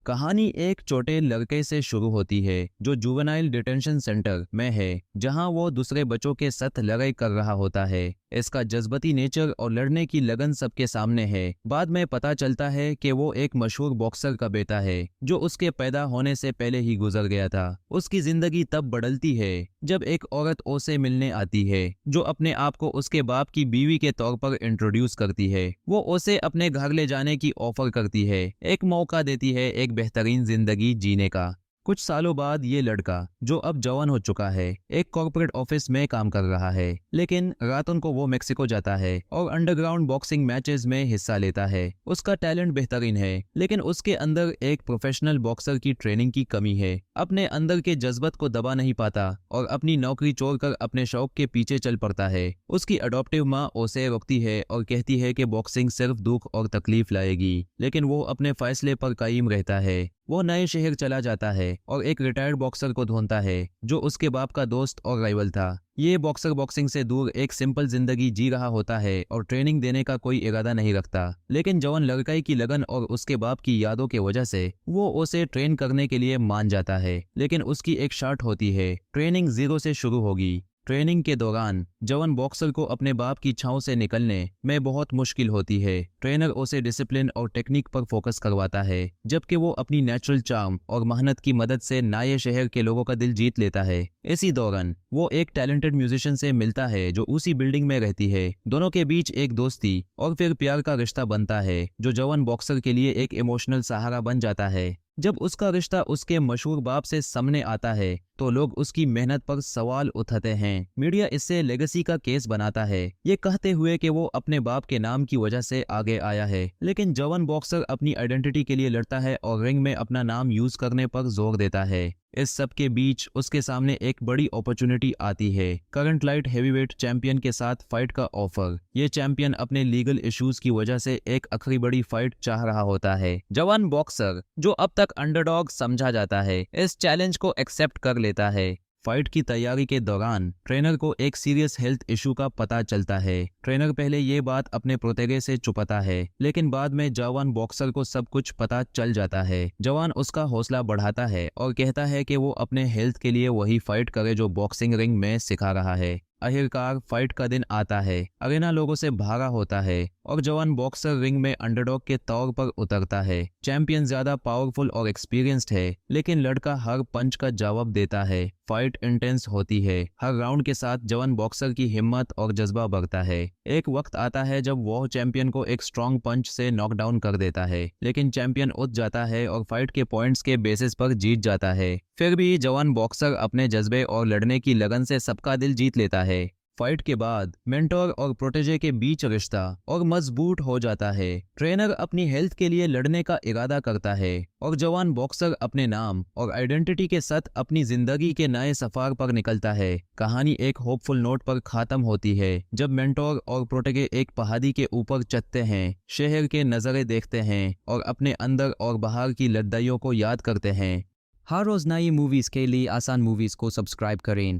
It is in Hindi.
कहानी एक छोटे लड़के से शुरू होती है जो जुवेनाइल डिटेंशन सेंटर में है, जहां वो दूसरे बच्चों के साथ लड़ाई कर रहा होता है। इसका जज्बाती नेचर और लड़ने की लगन सबके सामने है। बाद में पता चलता है कि वो एक मशहूर बॉक्सर का बेटा है जो उसके पैदा होने से पहले ही गुजर गया था। उसकी जिंदगी तब बदलती है जब एक औरत उसे मिलने आती है जो अपने आप को उसके बाप की बीवी के तौर पर इंट्रोड्यूस करती है। वो उसे अपने घर ले जाने की ऑफर करती है, एक मौका देती है एक बेहतरीन जिंदगी जीने का। कुछ सालों बाद ये लड़का जो अब जवान हो चुका है एक कॉर्पोरेट ऑफिस में काम कर रहा है, लेकिन रातों को वो मेक्सिको जाता है और अंडरग्राउंड बॉक्सिंग मैचेस में हिस्सा लेता है। उसका टैलेंट बेहतरीन है, लेकिन उसके अंदर एक प्रोफेशनल बॉक्सर की ट्रेनिंग की कमी है। अपने अंदर के जज्बात को दबा नहीं पाता और अपनी नौकरी छोड़कर अपने शौक के पीछे चल पड़ता है। उसकी अडॉप्टिव माँ उसे रोकती है और कहती है कि बॉक्सिंग सिर्फ दुख और तकलीफ लाएगी, लेकिन वो अपने फैसले पर कायम रहता है। वो नए शहर चला जाता है और एक रिटायर्ड बॉक्सर को ढूंढता है जो उसके बाप का दोस्त और राइवल था। ये बॉक्सर बॉक्सिंग से दूर एक सिंपल जिंदगी जी रहा होता है और ट्रेनिंग देने का कोई इरादा नहीं रखता, लेकिन जवान लड़काई की लगन और उसके बाप की यादों की वजह से वो उसे ट्रेन करने के लिए मान जाता है। लेकिन उसकी एक शर्त होती है, ट्रेनिंग जीरो से शुरू होगी। ट्रेनिंग के दौरान जवान बॉक्सर को अपने बाप की छांव से निकलने में बहुत मुश्किल होती है। ट्रेनर उसे डिसिप्लिन और टेक्निक पर फोकस करवाता है, जबकि वो अपनी नेचुरल चार्म और मेहनत की मदद से नए शहर के लोगों का दिल जीत लेता है। इसी दौरान वो एक टैलेंटेड म्यूजिशियन से मिलता है जो उसी बिल्डिंग में रहती है। दोनों के बीच एक दोस्ती और फिर प्यार का रिश्ता बनता है जो जवान बॉक्सर के लिए एक इमोशनल सहारा बन जाता है। जब उसका रिश्ता उसके मशहूर बाप से सामने आता है तो लोग उसकी मेहनत पर सवाल उठाते हैं। मीडिया इससे लेगेसी का केस बनाता है, ये कहते हुए कि वो अपने बाप के नाम की वजह से आगे आया है। लेकिन जवान बॉक्सर अपनी आइडेंटिटी के लिए लड़ता है और रिंग में अपना नाम यूज करने पर जोर देता है। इस सब के बीच उसके सामने एक बड़ी अपॉर्चुनिटी आती है, करंट लाइट हेवीवेट चैंपियन के साथ फाइट का ऑफर। ये चैंपियन अपने लीगल इश्यूज की वजह से एक आखिरी बड़ी फाइट चाह रहा होता है। जवान बॉक्सर जो अब तक अंडरडॉग समझा जाता है, इस चैलेंज को एक्सेप्ट कर लेता है। फाइट की तैयारी के दौरान ट्रेनर को एक सीरियस हेल्थ इशू का पता चलता है। ट्रेनर पहले ये बात अपने प्रोटेगे से छुपाता है, लेकिन बाद में जवान बॉक्सर को सब कुछ पता चल जाता है। जवान उसका हौसला बढ़ाता है और कहता है कि वो अपने हेल्थ के लिए वही फाइट करे जो बॉक्सिंग रिंग में सिखा रहा है। आखिरकार फाइट का दिन आता है, अरेना लोगों से भरा होता है और जवान बॉक्सर रिंग में अंडरडॉग के तौर पर उतरता है। चैंपियन ज्यादा पावरफुल और एक्सपीरियंस्ड है, लेकिन लड़का हर पंच का जवाब देता है। फाइट इंटेंस होती है, हर राउंड के साथ जवान बॉक्सर की हिम्मत और जज्बा बढ़ता है। एक वक्त आता है जब वो चैंपियन को एक स्ट्रॉन्ग पंच से नॉकडाउन कर देता है, लेकिन चैंपियन उठ जाता है और फाइट के पॉइंट्स के बेसिस पर जीत जाता है। फिर भी जवान बॉक्सर अपने जज्बे और लड़ने की लगन से सबका दिल जीत लेता है। फाइट के बाद मेंटोर और प्रोटेजे के बीच रिश्ता और मजबूत हो जाता है। ट्रेनर अपनी हेल्थ के लिए लड़ने का इरादा करता है और जवान बॉक्सर अपने नाम और आइडेंटिटी के साथ अपनी जिंदगी के नए सफर पर निकलता है। कहानी एक होपफुल नोट पर खत्म होती है जब मेंटोर और प्रोटेगे एक पहाड़ी के ऊपर चढ़ते हैं, शहर के नज़ारे देखते हैं और अपने अंदर और बाहर की लड़ाइयों को याद करते हैं। हर रोज नई मूवीज के लिए आसान मूवीज को सब्सक्राइब करें।